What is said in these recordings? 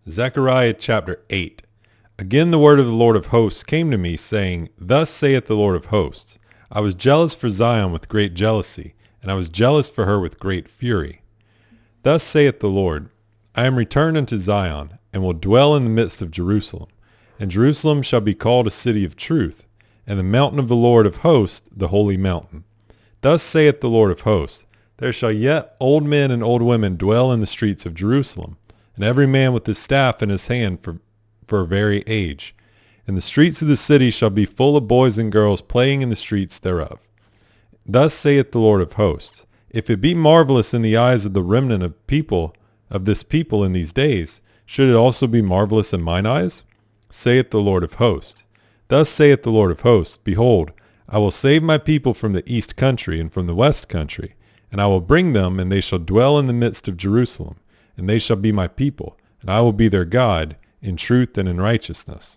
Zechariah chapter 8. Again the word of the Lord of hosts came to me, saying, Thus saith the Lord of hosts, I was jealous for Zion with great jealousy, and I was jealous for her with great fury. Thus saith the Lord, I am returned unto Zion, and will dwell in the midst of Jerusalem. And Jerusalem shall be called a city of truth, and the mountain of the Lord of hosts the holy mountain. Thus saith the Lord of hosts, There shall yet old men and old women dwell in the streets of Jerusalem, and every man with his staff in his hand for very age. And the streets of the city shall be full of boys and girls playing in the streets thereof. Thus saith the Lord of hosts, If it be marvelous in the eyes of the remnant of this people in these days, should it also be marvelous in mine eyes? Saith the Lord of hosts. Thus saith the Lord of hosts, Behold, I will save my people from the east country and from the west country, and I will bring them, and they shall dwell in the midst of Jerusalem, and they shall be my people, and I will be their God, in truth and in righteousness.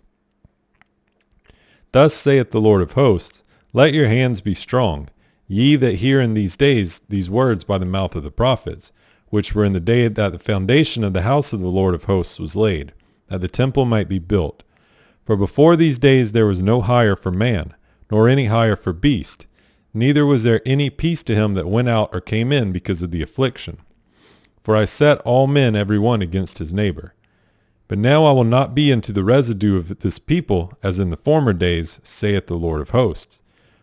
Thus saith the Lord of hosts, Let your hands be strong, ye that hear in these days these words by the mouth of the prophets, which were in the day that the foundation of the house of the Lord of hosts was laid, that the temple might be built. For before these days there was no hire for man, nor any hire for beast, neither was there any peace to him that went out or came in because of the affliction. For I set all men every one against his neighbor. But now I will not be unto the residue of this people as in the former days, saith the Lord of hosts.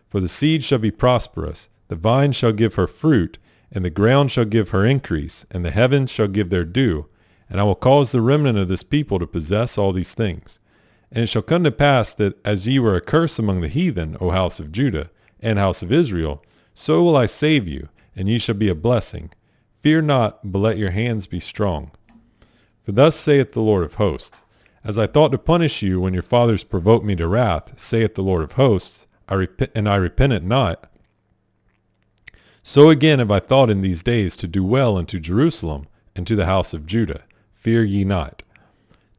For the seed shall be prosperous, the vine shall give her fruit, and the ground shall give her increase, and the heavens shall give their dew, and I will cause the remnant of this people to possess all these things. And it shall come to pass that as ye were a curse among the heathen, O house of Judah, and house of Israel, so will I save you, and ye shall be a blessing. Fear not, but let your hands be strong. For thus saith the Lord of hosts, As I thought to punish you when your fathers provoked me to wrath, saith the Lord of hosts, I repent it not. So again have I thought in these days to do well unto Jerusalem and to the house of Judah. Fear ye not.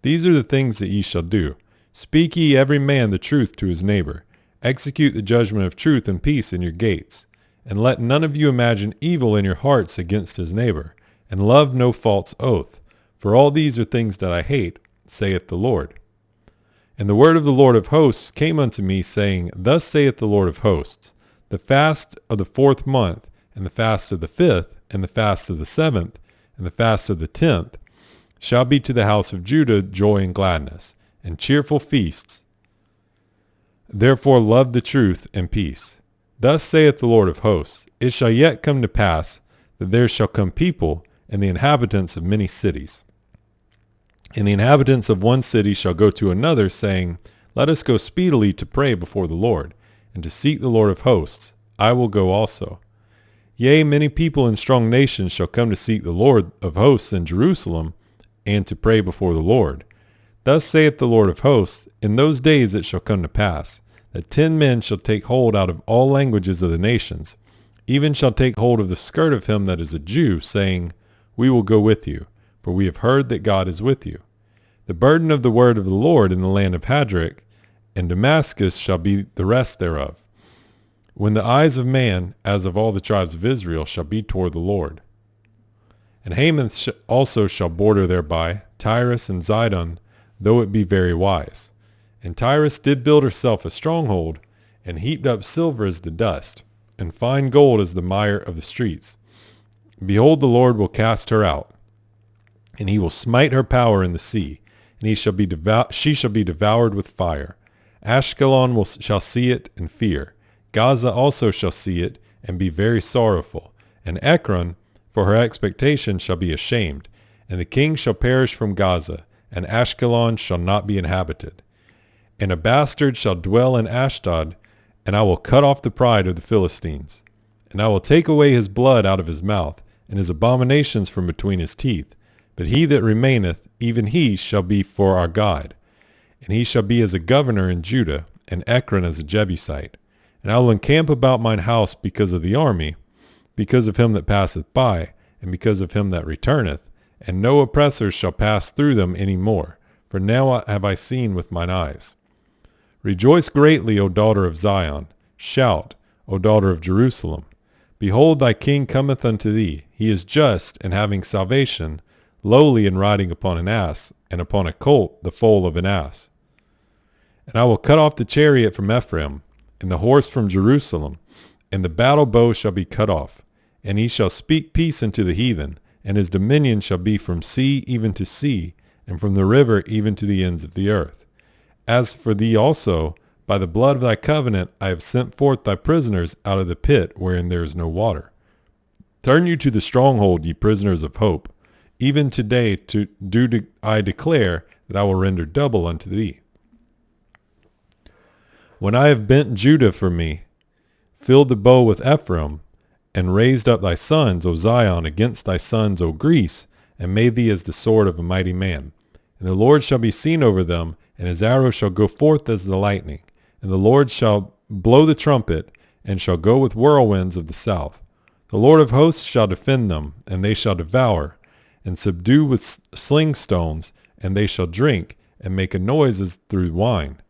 These are the things that ye shall do. Speak ye every man the truth to his neighbor. Execute the judgment of truth and peace in your gates. And let none of you imagine evil in your hearts against his neighbor, and love no false oath. For all these are things that I hate, saith the Lord. And the word of the Lord of hosts came unto me, saying, Thus saith the Lord of hosts, The fast of the 4th month, and the fast of the 5th, and the fast of the 7th, and the fast of the 10th, shall be to the house of Judah joy and gladness, and cheerful feasts. Therefore love the truth and peace. Thus saith the Lord of hosts, It shall yet come to pass that there shall come people, and the inhabitants of many cities. And the inhabitants of one city shall go to another, saying, Let us go speedily to pray before the Lord, and to seek the Lord of hosts. I will go also. Yea, many people and strong nations shall come to seek the Lord of hosts in Jerusalem, and to pray before the Lord. Thus saith the Lord of hosts, In those days it shall come to pass, that 10 men shall take hold out of all languages of the nations, even shall take hold of the skirt of him that is a Jew, saying, We will go with you, for we have heard that God is with you. The burden of the word of the Lord in the land of Hadrach and Damascus shall be the rest thereof, when the eyes of man, as of all the tribes of Israel, shall be toward the Lord. And Hamath also shall border thereby, Tyrus and Zidon, though it be very wise. And Tyrus did build herself a stronghold, and heaped up silver as the dust, and fine gold as the mire of the streets. Behold, the Lord will cast her out, and he will smite her power in the sea, and she shall be devoured with fire. Ashkelon shall see it and fear. Gaza also shall see it, and be very sorrowful. And Ekron, for her expectation, shall be ashamed. And the king shall perish from Gaza, and Ashkelon shall not be inhabited. And a bastard shall dwell in Ashdod, and I will cut off the pride of the Philistines. And I will take away his blood out of his mouth, and his abominations from between his teeth. But he that remaineth, even he shall be for our God. And he shall be as a governor in Judah, and Ekron as a Jebusite. And I will encamp about mine house because of the army, because of him that passeth by, and because of him that returneth, and no oppressors shall pass through them any more, for now have I seen with mine eyes. Rejoice greatly, O daughter of Zion. Shout, O daughter of Jerusalem. Behold, thy king cometh unto thee. He is just, and having salvation, lowly and riding upon an ass, and upon a colt the foal of an ass. And I will cut off the chariot from Ephraim, and the horse from Jerusalem, and the battle bow shall be cut off. And he shall speak peace unto the heathen, and his dominion shall be from sea even to sea, and from the river even to the ends of the earth. As for thee also, by the blood of thy covenant I have sent forth thy prisoners out of the pit wherein there is no water. Turn you to the stronghold, ye prisoners of hope. Even today I declare that I will render double unto thee. When I have bent Judah for me, filled the bow with Ephraim, and raised up thy sons, O Zion, against thy sons, O Greece, and made thee as the sword of a mighty man. And the Lord shall be seen over them, and his arrow shall go forth as the lightning. And the Lord shall blow the trumpet, and shall go with whirlwinds of the south. The Lord of hosts shall defend them, and they shall devour, and subdue with sling stones, and they shall drink, and make a noise as through wine.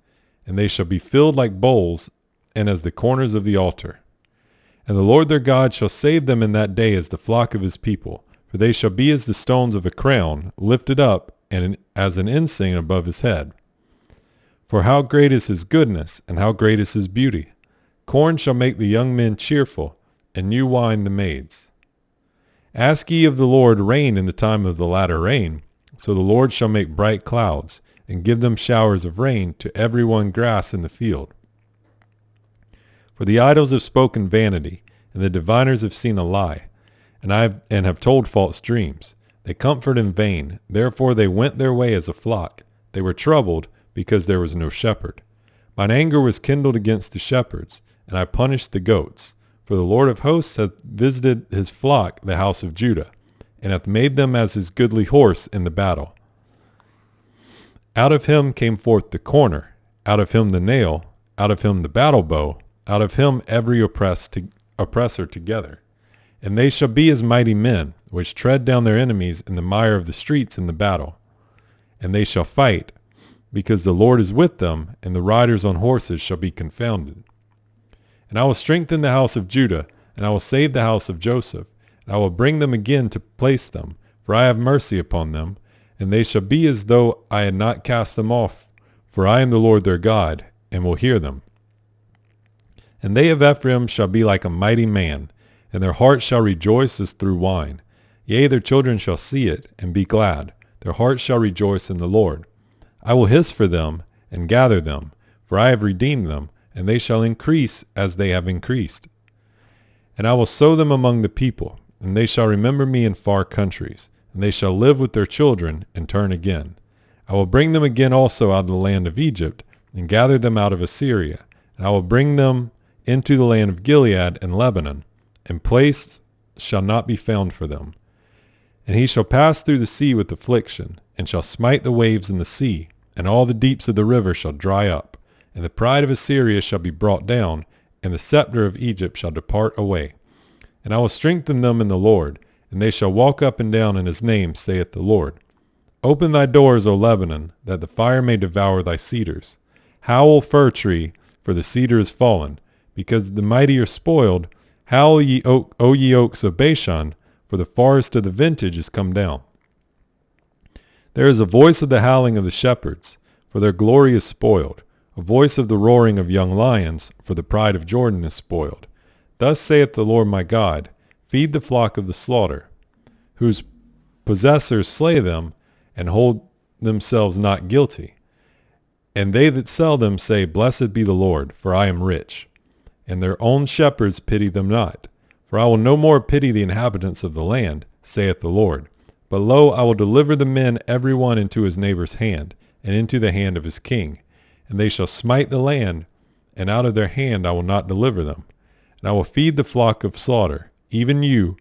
And they shall be filled like bowls, and as the corners of the altar. And the Lord their God shall save them in that day as the flock of his people, for they shall be as the stones of a crown, lifted up, and as an ensign above his head. For how great is his goodness, and how great is his beauty! Corn shall make the young men cheerful, and new wine the maids. Ask ye of the Lord rain in the time of the latter rain, so the Lord shall make bright clouds, and give them showers of rain to every one grass in the field. For the idols have spoken vanity, and the diviners have seen a lie, and have told false dreams. They comfort in vain, therefore they went their way as a flock. They were troubled, because there was no shepherd. Mine anger was kindled against the shepherds, and I punished the goats. For the Lord of hosts hath visited his flock, the house of Judah, and hath made them as his goodly horse in the battle. Out of him came forth the corner, out of him the nail, out of him the battle bow, out of him every oppressor together. And they shall be as mighty men, which tread down their enemies in the mire of the streets in the battle. And they shall fight, because the Lord is with them, and the riders on horses shall be confounded. And I will strengthen the house of Judah, and I will save the house of Joseph, and I will bring them again to place them, for I have mercy upon them, and they shall be as though I had not cast them off, for I am the Lord their God, and will hear them. And they of Ephraim shall be like a mighty man, and their heart shall rejoice as through wine. Yea, their children shall see it, and be glad. Their heart shall rejoice in the Lord. I will hiss for them, and gather them, for I have redeemed them, and they shall increase as they have increased. And I will sow them among the people, and they shall remember me in far countries, and they shall live with their children, and turn again. I will bring them again also out of the land of Egypt, and gather them out of Assyria, and I will bring them into the land of Gilead and Lebanon, and place shall not be found for them. And he shall pass through the sea with affliction, and shall smite the waves in the sea, and all the deeps of the river shall dry up, and the pride of Assyria shall be brought down, and the scepter of Egypt shall depart away. And I will strengthen them in the Lord, and they shall walk up and down in his name, saith the Lord. Open thy doors, O Lebanon, that the fire may devour thy cedars. Howl, fir tree, for the cedar is fallen, because the mighty are spoiled. Howl, O ye oaks of Bashan, for the forest of the vintage is come down. There is a voice of the howling of the shepherds, for their glory is spoiled, a voice of the roaring of young lions, for the pride of Jordan is spoiled. Thus saith the Lord my God, feed the flock of the slaughter, whose possessors slay them, and hold themselves not guilty. And they that sell them say, Blessed be the Lord, for I am rich. And their own shepherds pity them not. For I will no more pity the inhabitants of the land, saith the Lord. But lo, I will deliver the men every one into his neighbor's hand, and into the hand of his king. And they shall smite the land, and out of their hand I will not deliver them. And I will feed the flock of slaughter, even you,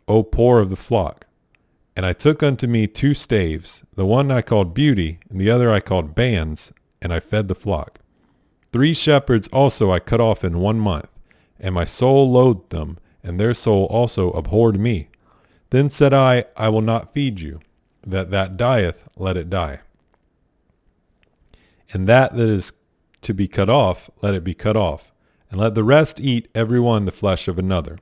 O poor of the flock. And I took unto me 2 staves, the one I called Beauty, and the other I called Bands, and I fed the flock. 3 shepherds also I cut off in 1 month, and my soul loathed them, and their soul also abhorred me. Then said I will not feed you. That dieth, let it die. And that is to be cut off, let it be cut off. And let the rest eat every one the flesh of another.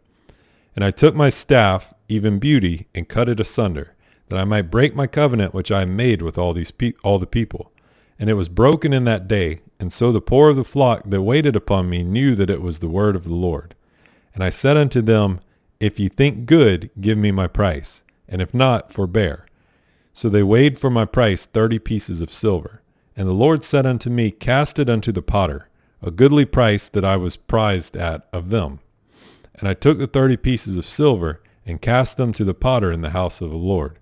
And I took my staff, even Beauty, and cut it asunder, that I might break my covenant which I made with all the people. And it was broken in that day, and so the poor of the flock that waited upon me knew that it was the word of the Lord. And I said unto them, If ye think good, give me my price, and if not, forbear. So they weighed for my price 30 pieces of silver. And the Lord said unto me, Cast it unto the potter, a goodly price that I was prized at of them. And I took the 30 pieces of silver, and cast them to the potter in the house of the Lord.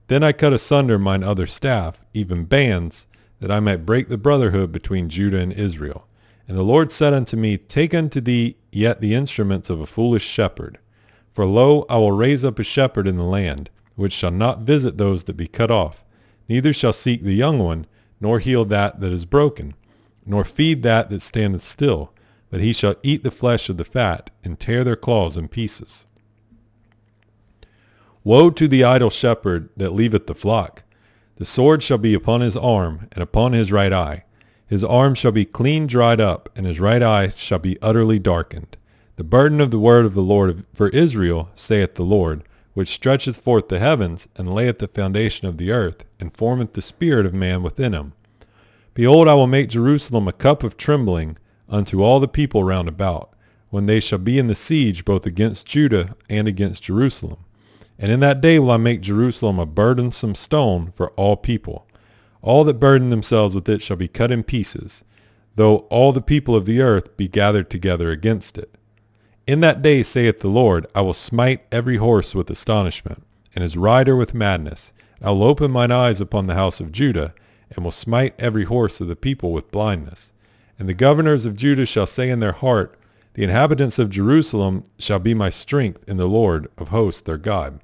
Then I cut asunder mine other staff, even bands, that I might break the brotherhood between Judah and Israel. And the Lord said unto me, Take unto thee yet the instruments of a foolish shepherd. For lo, I will raise up a shepherd in the land, which shall not visit those that be cut off, neither shall seek the young one, nor heal that is broken, nor feed that standeth still, but he shall eat the flesh of the fat, and tear their claws in pieces. Woe to the idle shepherd that leaveth the flock! The sword shall be upon his arm, and upon his right eye. His arm shall be clean dried up, and his right eye shall be utterly darkened. The burden of the word of the Lord for Israel, saith the Lord, which stretcheth forth the heavens, and layeth the foundation of the earth, and formeth the spirit of man within him. Behold, I will make Jerusalem a cup of trembling unto all the people round about, when they shall be in the siege both against Judah and against Jerusalem. And in that day will I make Jerusalem a burdensome stone for all people. All that burden themselves with it shall be cut in pieces, though all the people of the earth be gathered together against it. In that day, saith the Lord, I will smite every horse with astonishment, and his rider with madness. I will open mine eyes upon the house of Judah, and will smite every horse of the people with blindness. And the governors of Judah shall say in their heart, The inhabitants of Jerusalem shall be my strength in the Lord of hosts their God.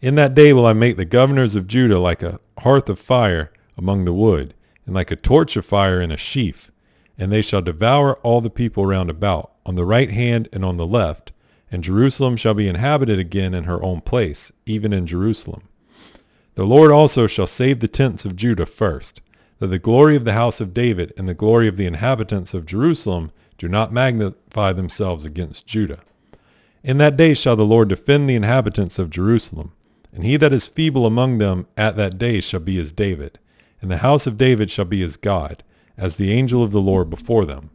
In that day will I make the governors of Judah like a hearth of fire among the wood, and like a torch of fire in a sheaf. And they shall devour all the people round about, on the right hand and on the left. And Jerusalem shall be inhabited again in her own place, even in Jerusalem. The Lord also shall save the tents of Judah first, that the glory of the house of David and the glory of the inhabitants of Jerusalem do not magnify themselves against Judah. In that day shall the Lord defend the inhabitants of Jerusalem. And he that is feeble among them at that day shall be as David, and the house of David shall be as God, as the angel of the Lord before them.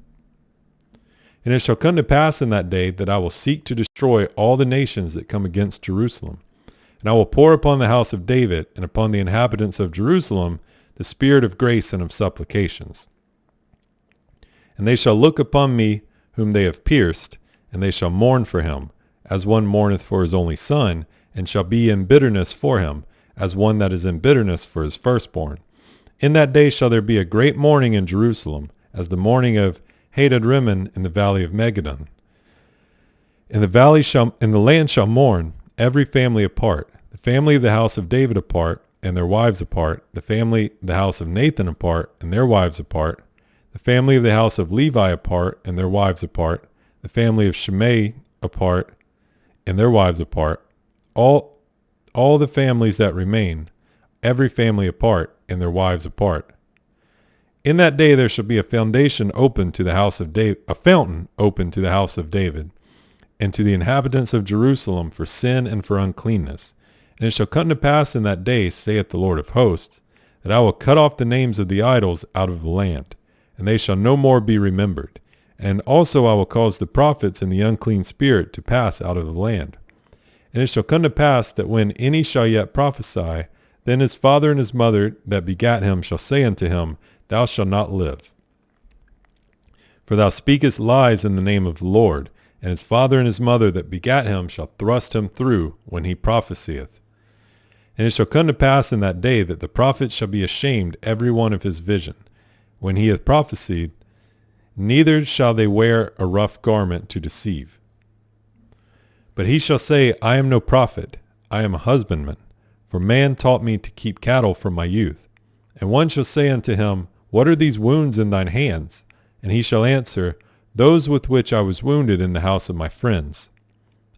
And it shall come to pass in that day that I will seek to destroy all the nations that come against Jerusalem. And I will pour upon the house of David and upon the inhabitants of Jerusalem the spirit of grace and of supplications. And they shall look upon me whom they have pierced, and they shall mourn for him, as one mourneth for his only son, and shall be in bitterness for him, as one that is in bitterness for his firstborn. In that day shall there be a great mourning in Jerusalem, as the mourning of Hadad-rimmon in the valley of Megiddon. In the land shall mourn every family apart, the family of the house of David apart, and their wives apart, the house of Nathan apart, and their wives apart, the family of the house of Levi apart, and their wives apart, the family of Shimei apart, and their wives apart, all the families that remain, every family apart, and their wives apart. In that day there shall be a fountain open to the house of David, and to the inhabitants of Jerusalem for sin and for uncleanness. And it shall come to pass in that day, saith the Lord of hosts, that I will cut off the names of the idols out of the land, and they shall no more be remembered. And also I will cause the prophets and the unclean spirit to pass out of the land. And it shall come to pass that when any shall yet prophesy, then his father and his mother that begat him shall say unto him, Thou shalt not live. For thou speakest lies in the name of the Lord, and his father and his mother that begat him shall thrust him through when he prophesieth. And it shall come to pass in that day that the prophet shall be ashamed every one of his vision, when he hath prophesied, neither shall they wear a rough garment to deceive. But he shall say, I am no prophet, I am a husbandman, for man taught me to keep cattle from my youth. And one shall say unto him, What are these wounds in thine hands? And he shall answer, Those with which I was wounded in the house of my friends.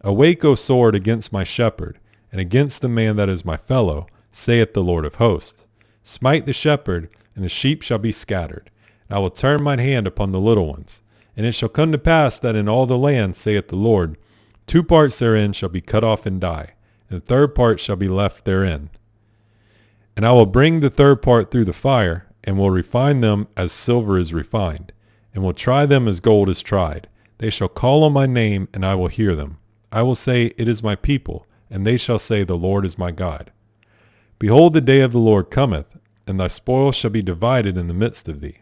Awake, O sword, against my shepherd, and against the man that is my fellow, saith the Lord of hosts. Smite the shepherd, and the sheep shall be scattered. And I will turn mine hand upon the little ones. And it shall come to pass that in all the land, saith the Lord, 2 parts therein shall be cut off and die, and the third part shall be left therein. And I will bring the third part through the fire, and will refine them as silver is refined, and will try them as gold is tried. They shall call on my name, and I will hear them. I will say, It is my people, and they shall say, The Lord is my God. Behold, the day of the Lord cometh, and thy spoil shall be divided in the midst of thee.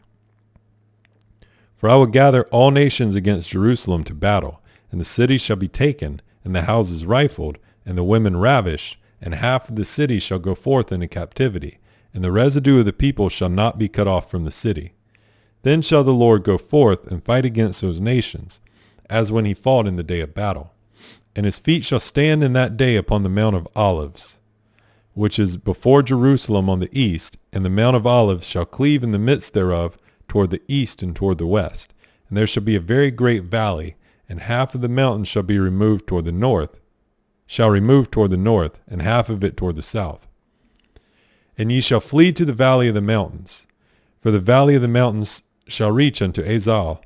For I will gather all nations against Jerusalem to battle, and the city shall be taken, and the houses rifled, and the women ravished, and half of the city shall go forth into captivity, and the residue of the people shall not be cut off from the city. Then shall the Lord go forth and fight against those nations, as when he fought in the day of battle. And his feet shall stand in that day upon the Mount of Olives, which is before Jerusalem on the east, and the Mount of Olives shall cleave in the midst thereof toward the east and toward the west. And there shall be a very great valley, and half of the mountain shall be removed toward the north, and half of it toward the south. And ye shall flee to the valley of the mountains, for the valley of the mountains shall reach unto Azal.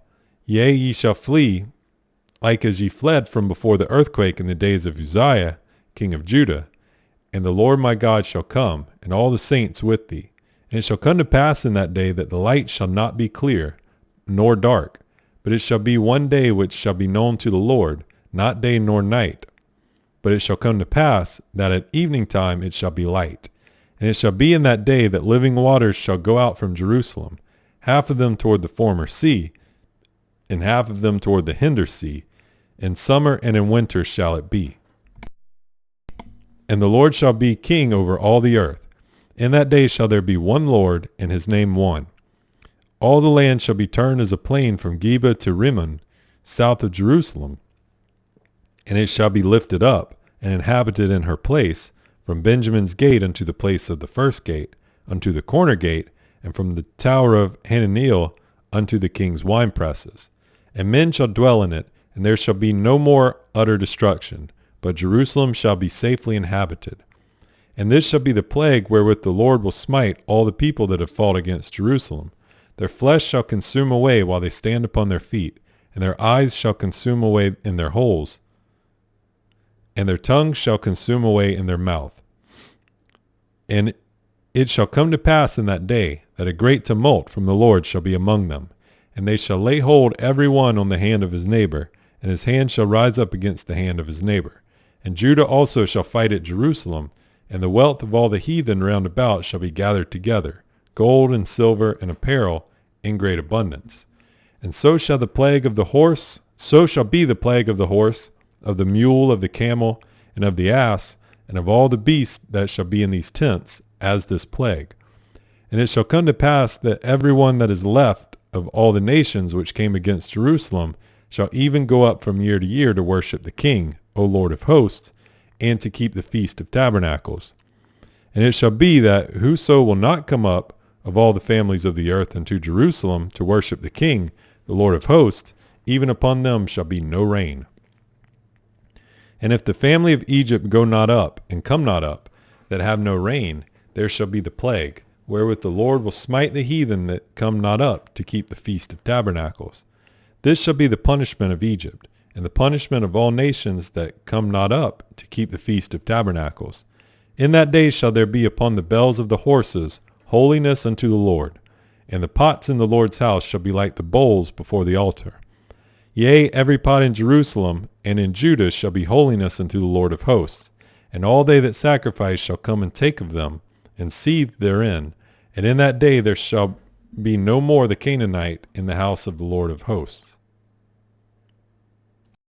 Yea, ye shall flee, like as ye fled from before the earthquake in the days of Uzziah, king of Judah. And the Lord my God shall come, and all the saints with thee. And it shall come to pass in that day that the light shall not be clear, nor dark, but it shall be one day which shall be known to the Lord, not day nor night. But it shall come to pass that at evening time it shall be light. And it shall be in that day that living waters shall go out from Jerusalem, half of them toward the former sea, and half of them toward the hinder sea. In summer and in winter shall it be. And the Lord shall be king over all the earth. In that day shall there be one Lord, and his name one. All the land shall be turned as a plain from Geba to Rimmon, south of Jerusalem. And it shall be lifted up, and inhabited in her place, from Benjamin's gate unto the place of the first gate, unto the corner gate, and from the tower of Hananiel unto the king's winepresses. And men shall dwell in it, and there shall be no more utter destruction, but Jerusalem shall be safely inhabited. And this shall be the plague wherewith the Lord will smite all the people that have fought against Jerusalem. Their flesh shall consume away while they stand upon their feet, and their eyes shall consume away in their holes, and their tongues shall consume away in their mouth. And it shall come to pass in that day that a great tumult from the Lord shall be among them, and they shall lay hold every one on the hand of his neighbor, and his hand shall rise up against the hand of his neighbor. And Judah also shall fight at Jerusalem, and the wealth of all the heathen round about shall be gathered together, gold and silver and apparel in great abundance. And so shall be the plague of the horse, of the mule, of the camel, and of the ass, and of all the beasts that shall be in these tents, as this plague. And it shall come to pass that every one that is left of all the nations which came against Jerusalem shall even go up from year to year to worship the King, O Lord of hosts, and to keep the Feast of Tabernacles. And it shall be that whoso will not come up of all the families of the earth unto Jerusalem to worship the King, the Lord of hosts, even upon them shall be no rain. And if the family of Egypt go not up, and come not up, that have no rain, there shall be the plague, wherewith the Lord will smite the heathen that come not up to keep the Feast of Tabernacles. This shall be the punishment of Egypt, and the punishment of all nations that come not up to keep the Feast of Tabernacles. In that day shall there be upon the bells of the horses holiness unto the Lord, and the pots in the Lord's house shall be like the bowls before the altar. Yea, every pot in Jerusalem and in Judah shall be holiness unto the Lord of hosts, and all they that sacrifice shall come and take of them, and seethe therein, and in that day there shall be no more the Canaanite in the house of the Lord of hosts.